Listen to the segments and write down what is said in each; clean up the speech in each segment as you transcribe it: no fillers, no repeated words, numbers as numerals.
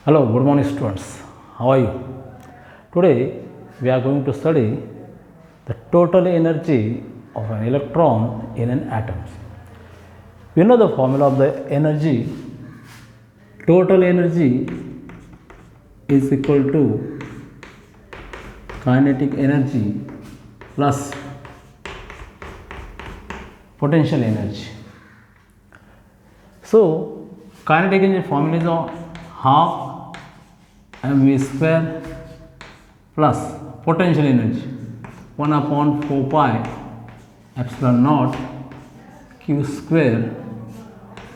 Hello, good morning students. How are you? Today we are going to study the total energy of an electron in an atom. We know the formula of the energy. Total energy is equal to kinetic energy plus potential energy. So, kinetic energy formula is half mv square plus potential energy 1 upon 4 pi epsilon naught q square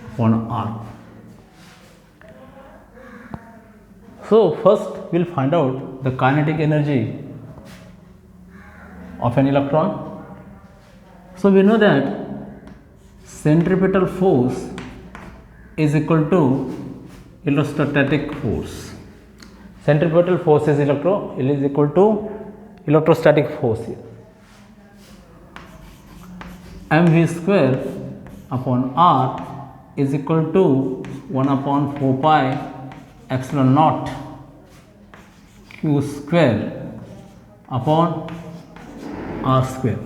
upon r. So, first we will find out the kinetic energy of an electron. So, we know that centripetal force is equal to electrostatic force. Centripetal force is equal to electrostatic force. mv square upon r is equal to 1 upon 4 pi epsilon naught q square upon r square.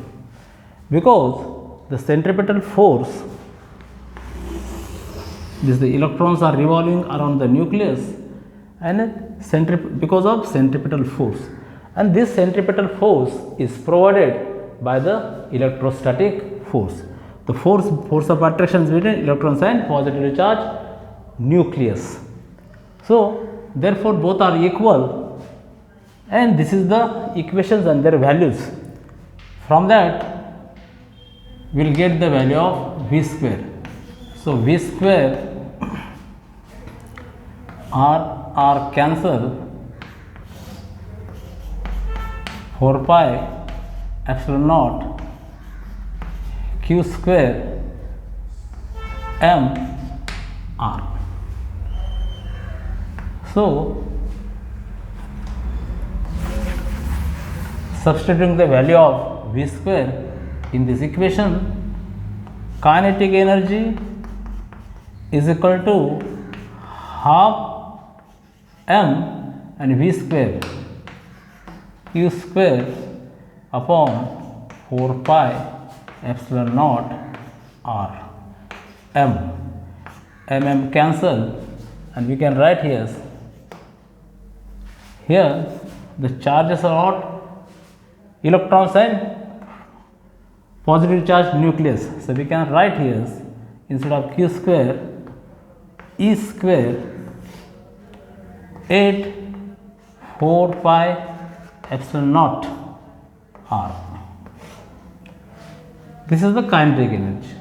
Because the centripetal force, the electrons are revolving around the nucleus and because of centripetal force, and this centripetal force is provided by the electrostatic force. The force of attraction between electrons and positively charged nucleus. So therefore both are equal, and this is the equations and their values. From that we will get the value of v square. So v square r cancel 4 pi epsilon naught q square m r. So substituting the value of v square in this equation, kinetic energy is equal to half m and v square q square upon 4 pi epsilon naught r. m cancel, and we can write here the charges are not electrons and positively charged nucleus. So we can write here instead of q square e square 8 4 pi epsilon naught r. This is the kinetic energy.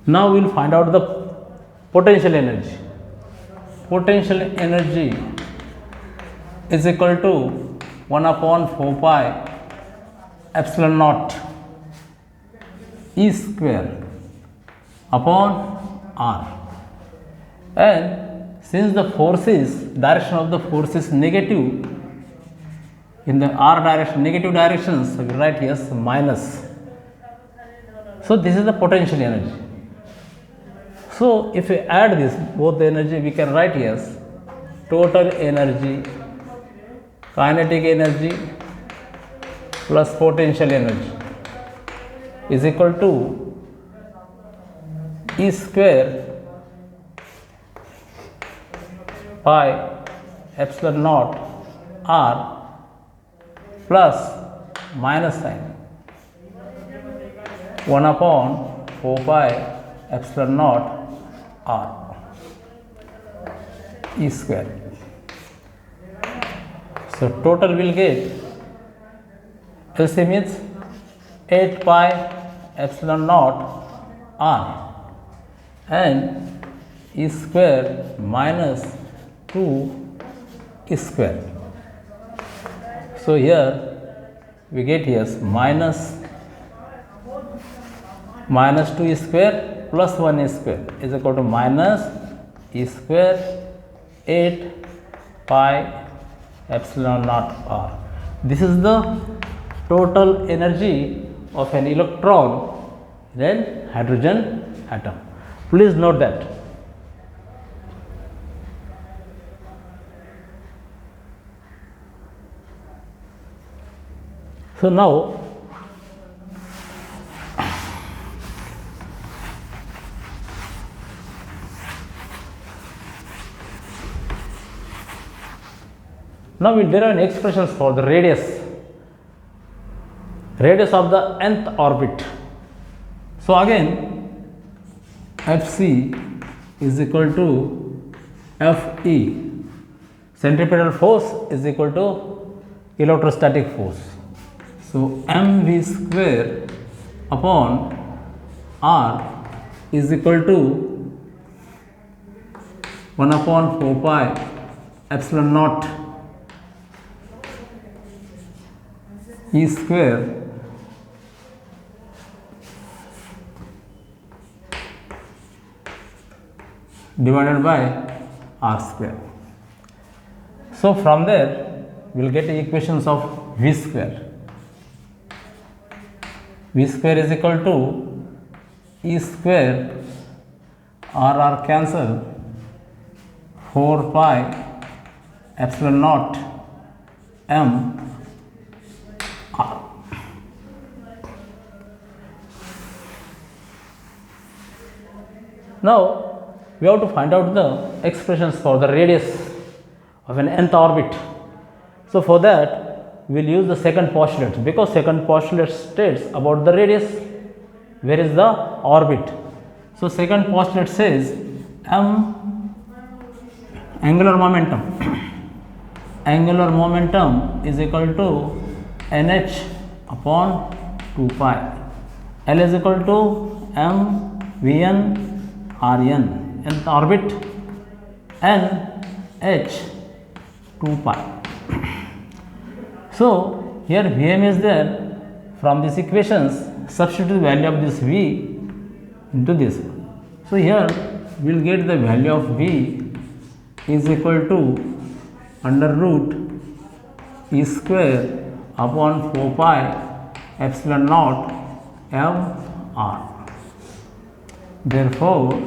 Now we will find out the potential energy. Potential energy is equal to 1 upon 4 pi epsilon naught e square upon r. And since the direction of the force is negative, in the r direction, negative directions, so we write here minus. So this is the potential energy. So if we add this both the energy, we can write here total energy, kinetic energy plus potential energy is equal to e square pi epsilon naught r plus minus sign 1 upon 4 pi epsilon naught r e square. So total will get LCM is 8 pi epsilon naught r and e square minus 2 e square. So here we get minus 2 e square plus 1 e square is equal to minus e square 8 pi epsilon naught r. This is the total energy of an electron in a hydrogen atom. Please note that So now we will derive expressions for the radius of the nth orbit. So again Fc is equal to Fe, centripetal force is equal to electrostatic force. So mv square upon r is equal to 1 upon 4 pi epsilon naught E square divided by r square. So from there we will get the equations of v square. V square is equal to E square r cancel 4 pi epsilon naught m r. Now we have to find out the expressions for the radius of an nth orbit. So for that we will use the second postulate, because second postulate states about the radius, where is the orbit. So second postulate says m angular momentum is equal to nh upon 2 pi. L is equal to m vn rn, nth orbit, n h 2 pi. So here Vm is there. From these equations substitute the value of this V into this. So here we will get the value of V is equal to under root E square upon 4 pi epsilon naught m r. Therefore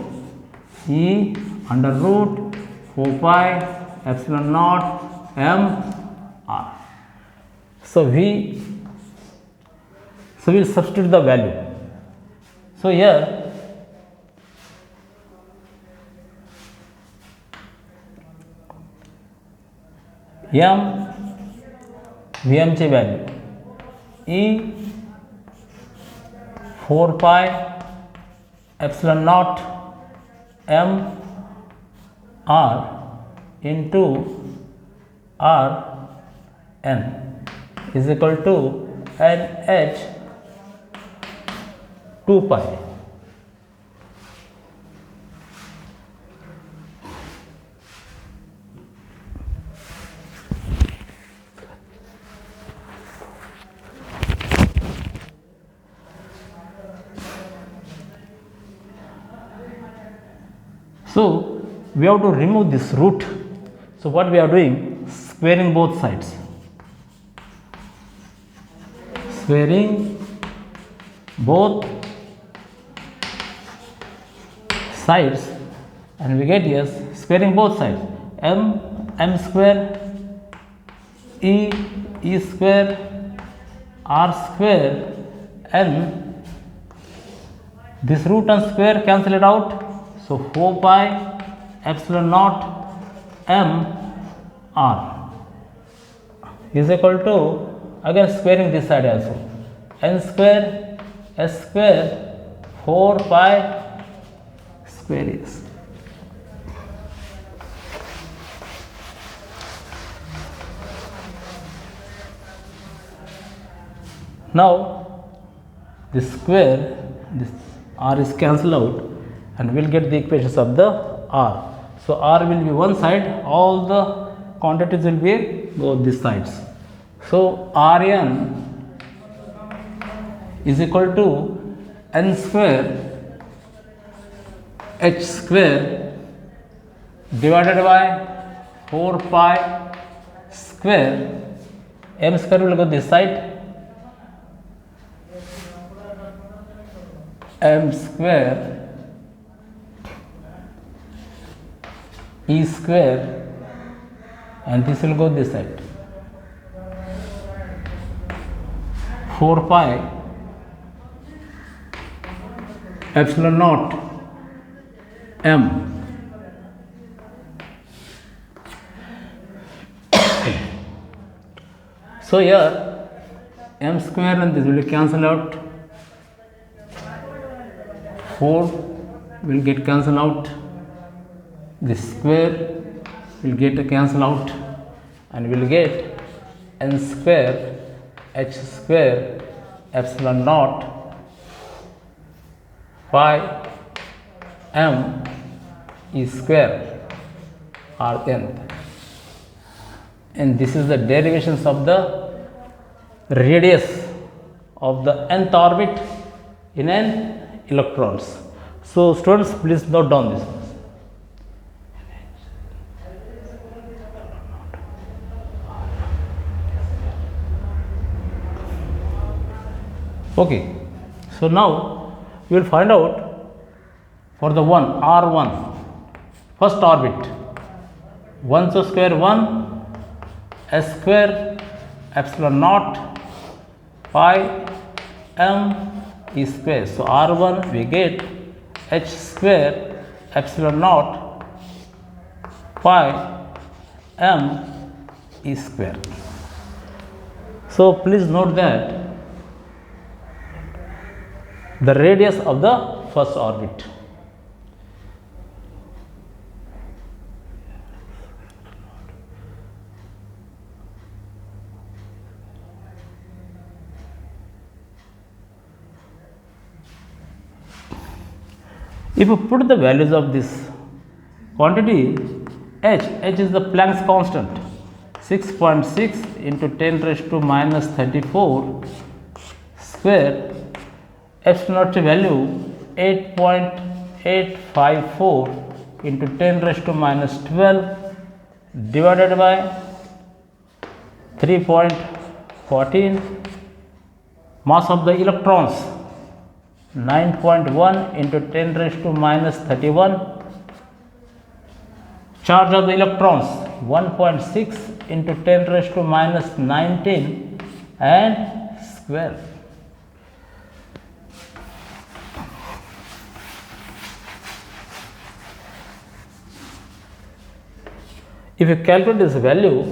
E under root 4 pi epsilon naught m r. So we will substitute the value. So here m Vm ची value E 4 pi epsilon naught m r into r n is equal to nh 2 pi. So we have to remove this root. So what we are doing? Squaring both sides. Squaring both sides, and we get yes, squaring both sides, m square e square r square n. This root and square cancel it out. So 4 pi epsilon naught m r is equal to, again squaring this side also, n square s square 4 pi square is. Now this square, this r is cancelled out, and we will get the equations of the r. So r will be one side, all the quantities will be both these sides. So Rn is equal to n square h square divided by 4 pi square. M square will go this side, m square e square, and this will go this side. 4 pi epsilon naught m. So here m square and this will cancel out, 4 will get cancel out, this square will get cancel out, and we will get n square h square epsilon naught pi m e square r nth, and this is the derivations of the radius of the nth orbit in an electrons. So students, please note down this. Okay, so now we will find out for the one r1 first orbit, 1 so square 1 s square epsilon naught pi m e square. So r1 we get h square epsilon naught pi m e square. So please note that the radius of the first orbit. If you put the values of this quantity h is the Planck's constant, 6.6 into 10 raised to minus 34 square, epsilon naught value 8.854 into 10 raised to minus 12 divided by 3.14, mass of the electrons 9.1 into 10 raised to minus 31, charge of the electrons 1.6 into 10 raised to minus 19 and square. If you calculate this value,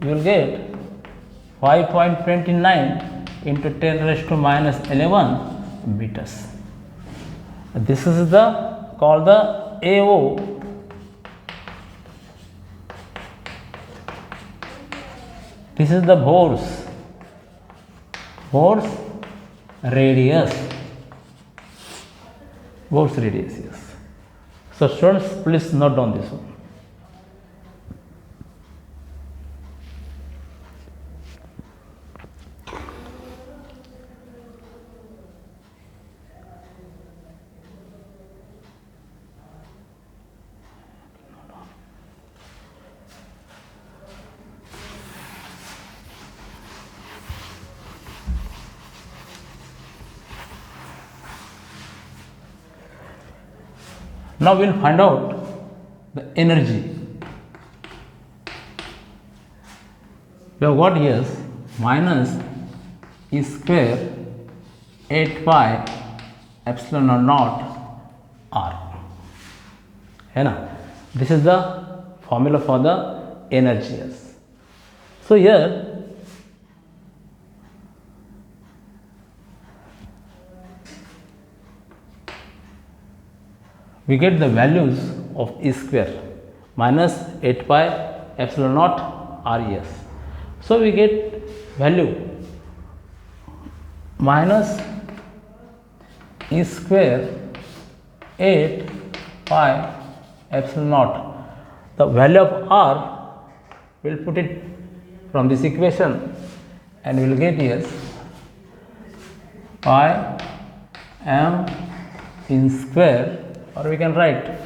you will get 5.29 into 10 raised to minus 11 meters. This is the called the AO. This is the Bohr's radius. Bohr's radius, yes. So students, please note down this one. Now we will find out the energy. We have got here minus e square 8 pi epsilon naught r. This is the formula for the energy. So here we get the values of E square minus 8 pi epsilon naught RES. So we get value minus E square 8 pi epsilon naught. The value of R, we will put it from this equation and we will get here pi m in square, or we can write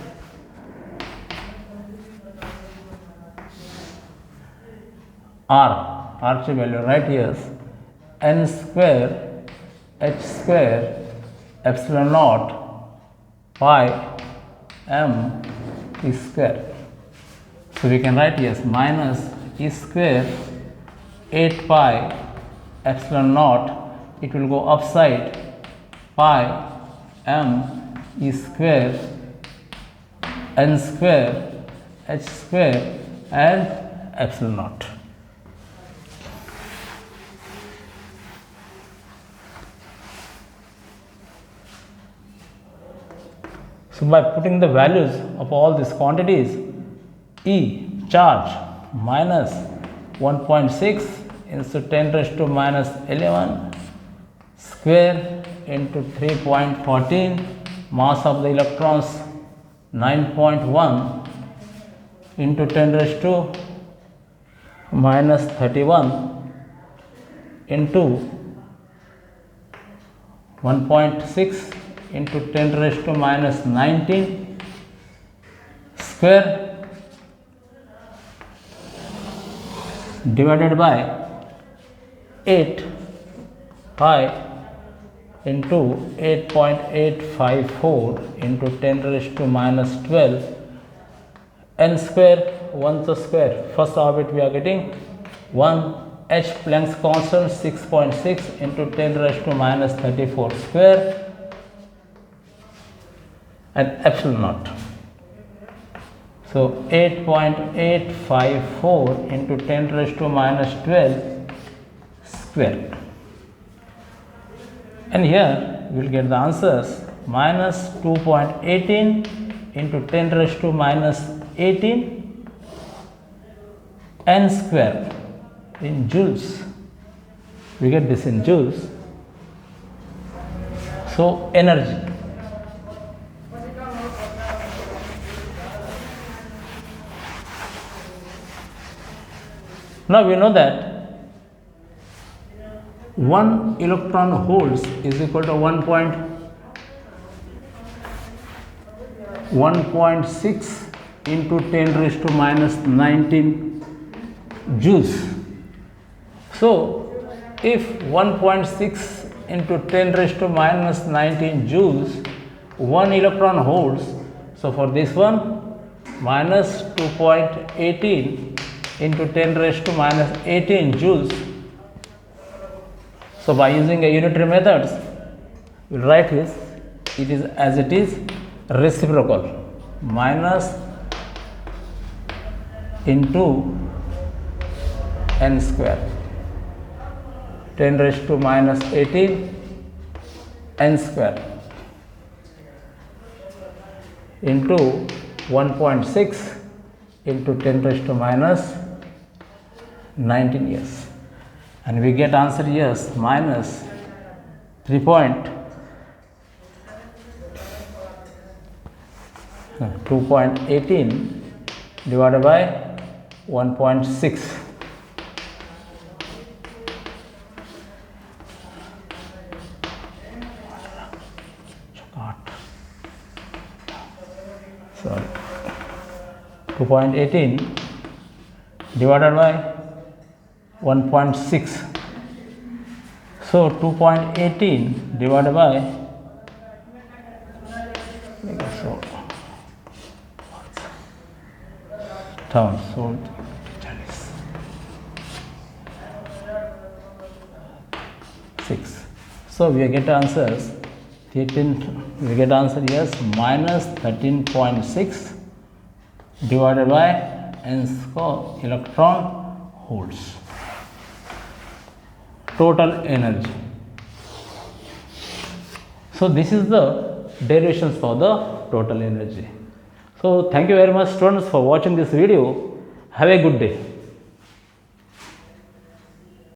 R value right here n square h square epsilon naught pi m e square. So we can write yes minus e square 8 pi epsilon naught it will go upside pi m e square n square h square and epsilon naught. So, by putting the values of all these quantities, E charge minus 1.6 into 10 raised to minus 11 square into 3.14, mass of the electrons 9.1 into 10 raised to minus 31 into 1.6 into 10 raised to minus 19 square divided by 8 pi into 8.854 into 10 raised to minus 12 n square 1 to square. First of it we are getting 1 h Planck's constant 6.6 into 10 raised to minus 34 square and epsilon naught. So 8.854 into 10 raised to minus 12 square. And here we will get the answers minus 2.18 into 10 raised to minus 18 n square in joules. We get this in joules. So energy. Now we know that 1 electron holes is equal to 1.6 into 10 raised to minus 19 joules. So, if 1.6 into 10 raised to minus 19 joules 1 electron holds, so for this one minus 2.18 into 10 raised to minus 18 joules. So, by using a unitary methods, we will write this, it is as it is reciprocal, minus into n square 10 raised to minus 18 n square into 1.6 into 10 raised to minus 19 years, and we get answer yes minus 2.18 divided by 1.6. Sorry, 2.18 divided by 1.6. So 2.18 divided by so 6. So we get answers 13. We get answer yes minus 13.6 divided by n square electron holes. Total energy. So this is the derivations for the total energy. So thank you very much students for watching this video. Have a good day.